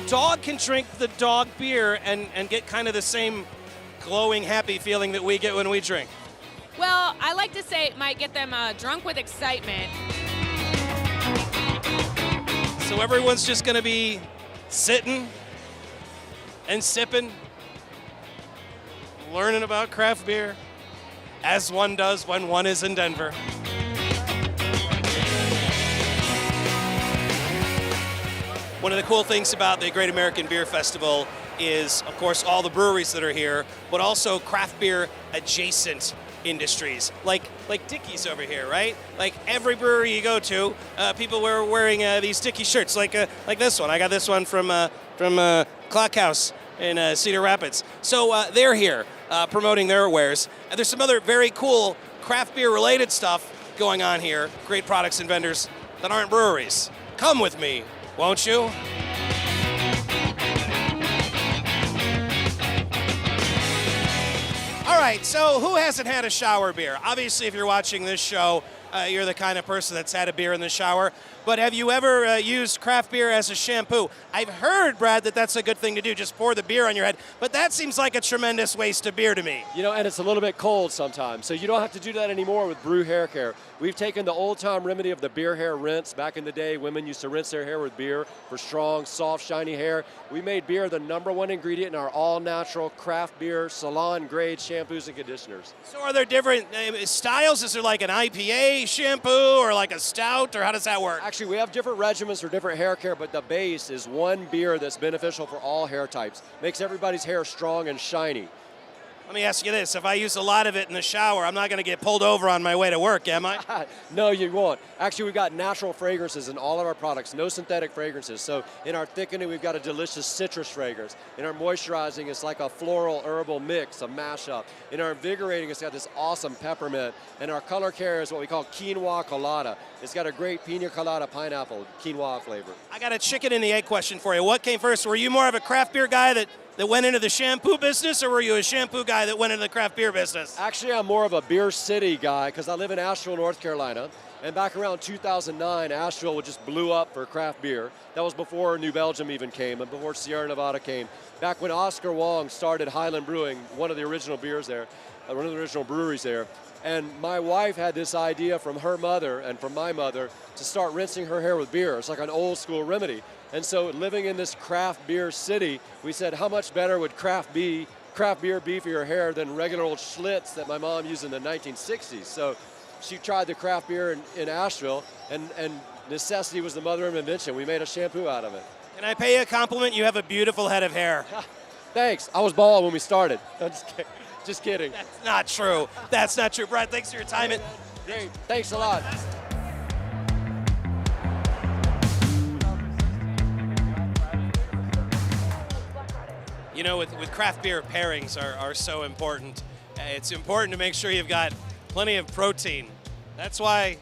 dog can drink the dog beer and get kind of the same glowing, happy feeling that we get when we drink? Well, I like to say it might get them drunk with excitement. So everyone's just going to be sitting and sipping, learning about craft beer, as one does when one is in Denver. One of the cool things about the Great American Beer Festival is, of course, all the breweries that are here, but also craft beer adjacent industries, like Dickies over here, right? Like every brewery you go to, people were wearing these Dickies shirts, like this one. I got this one from Clock House in Cedar Rapids. So they're here promoting their wares. And there's some other very cool craft beer related stuff going on here. Great products and vendors that aren't breweries. Come with me, won't you? All right, so who hasn't had a shower beer? Obviously, if you're watching this show, you're the kind of person that's had a beer in the shower. But have you ever used craft beer as a shampoo? I've heard, Brad, that that's a good thing to do, just pour the beer on your head. But that seems like a tremendous waste of beer to me. You know, and it's a little bit cold sometimes, so you don't have to do that anymore with Brew hair care. We've taken the old-time remedy of the beer hair rinse. Back in the day, women used to rinse their hair with beer for strong, soft, shiny hair. We made beer the #1 ingredient in our all-natural craft beer salon-grade shampoos and conditioners. So are there different styles? Is there like an IPA shampoo or like a stout, or how does that work? Actually, we have different regimens for different hair care, but the base is one beer that's beneficial for all hair types. Makes everybody's hair strong and shiny. Let me ask you this. If I use a lot of it in the shower, I'm not going to get pulled over on my way to work, am I? No, you won't. Actually, we've got natural fragrances in all of our products, no synthetic fragrances. So in our thickening, we've got a delicious citrus fragrance. In our moisturizing, it's like a floral herbal mix, a mashup. In our invigorating, it's got this awesome peppermint. And our color care is what we call quinoa colada. It's got a great pina colada pineapple quinoa flavor. I got a chicken and the egg question for you. What came first? Were you more of a craft beer guy that went into the shampoo business, or were you a shampoo guy that went into the craft beer business? Actually, I'm more of a beer city guy because I live in Asheville, North Carolina. And back around 2009, Asheville just blew up for craft beer. That was before New Belgium even came and before Sierra Nevada came. Back when Oscar Wong started Highland Brewing, one of the original beers there, one of the original breweries there. And my wife had this idea from her mother and from my mother to start rinsing her hair with beer. It's like an old school remedy. And so living in this craft beer city, we said, how much better would craft beer be for your hair than regular old Schlitz that my mom used in the 1960s? So she tried the craft beer in Asheville, and necessity was the mother of invention. We made a shampoo out of it. Can I pay you a compliment? You have a beautiful head of hair. Thanks. I was bald when we started. I'm just kidding. That's not true. That's not true. Brad, thanks for your time. Great. Thanks a lot. You know, with craft beer, pairings are so important. It's important to make sure you've got plenty of protein. That's why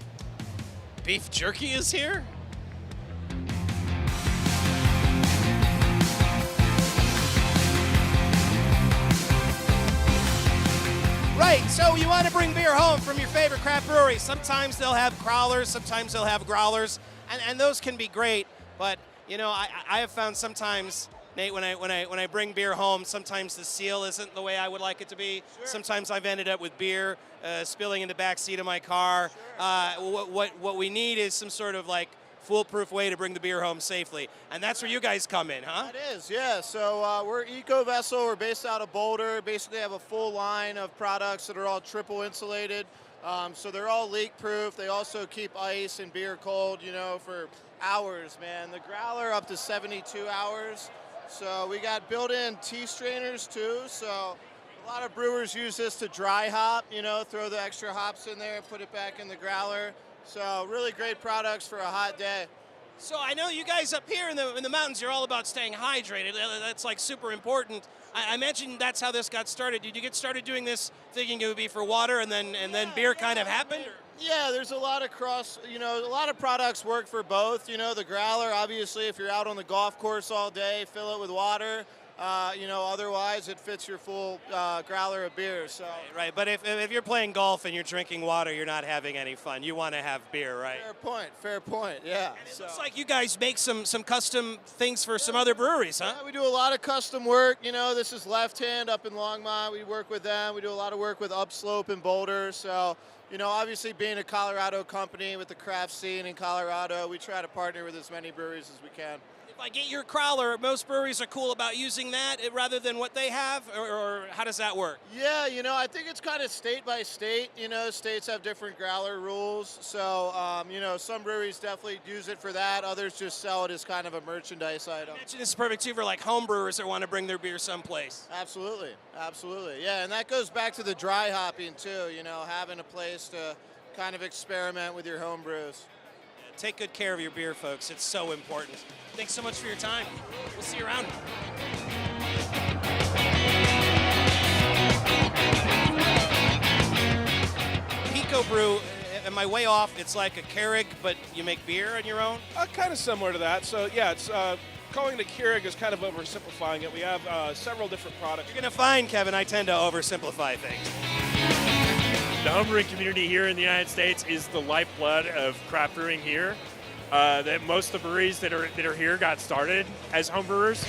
beef jerky is here. Right, so you want to bring beer home from your favorite craft brewery. Sometimes they'll have crowlers, sometimes they'll have growlers, and those can be great. But you know, I have found sometimes, Nate, when I bring beer home, sometimes the seal isn't the way I would like it to be. Sure. Sometimes I've ended up with beer spilling in the back seat of my car. Sure. What we need is some sort of like foolproof way to bring the beer home safely, and that's where you guys come in, huh? It is, yeah. So we're Eco Vessel. We're based out of Boulder. Basically, have a full line of products that are all triple insulated. So they're all leak proof. They also keep ice and beer cold, you know, for hours, man. The growler up to 72 hours. So we got built-in tea strainers too. So a lot of brewers use this to dry hop, you know, throw the extra hops in there, put it back in the growler. So really great products for a hot day. So I know you guys up here in the mountains, you're all about staying hydrated. That's like super important. I mentioned that's how this got started. Did you get started doing this thinking it would be for water and then beer kind of happened? Yeah, there's a lot of a lot of products work for both. You know, the growler, obviously, if you're out on the golf course all day, fill it with water. Otherwise it fits your full growler of beer. So Right, but if you're playing golf and you're drinking water, you're not having any fun. You want to have beer, right? Fair point. Yeah. And it looks like you guys make some custom things for some other breweries, huh? Yeah, we do a lot of custom work. This is Left Hand up in Longmont. We work with them. We do a lot of work with Upslope and Boulder. So, obviously being a Colorado company with the craft scene in Colorado, we try to partner with as many breweries as we can. If I get your crowler, most breweries are cool about using that rather than what they have, or how does that work? Yeah, I think it's kind of state by state. States have different growler rules. So, some breweries definitely use it for that. Others just sell it as kind of a merchandise item. I mentioned this is perfect too for like home brewers that want to bring their beer someplace. Absolutely. Yeah, and that goes back to the dry hopping too, having a place to kind of experiment with your home brews. Take good care of your beer, folks. It's so important. Thanks so much for your time. We'll see you around. PicoBrew, am I way off? It's like a Keurig, but you make beer on your own? Kind of similar to that. So yeah, it's calling it a Keurig is kind of oversimplifying it. We have several different products. You're going to find, Kevin, I tend to oversimplify things. The homebrewing community here in the United States is the lifeblood of craft brewing here. That most of the breweries that are here got started as homebrewers.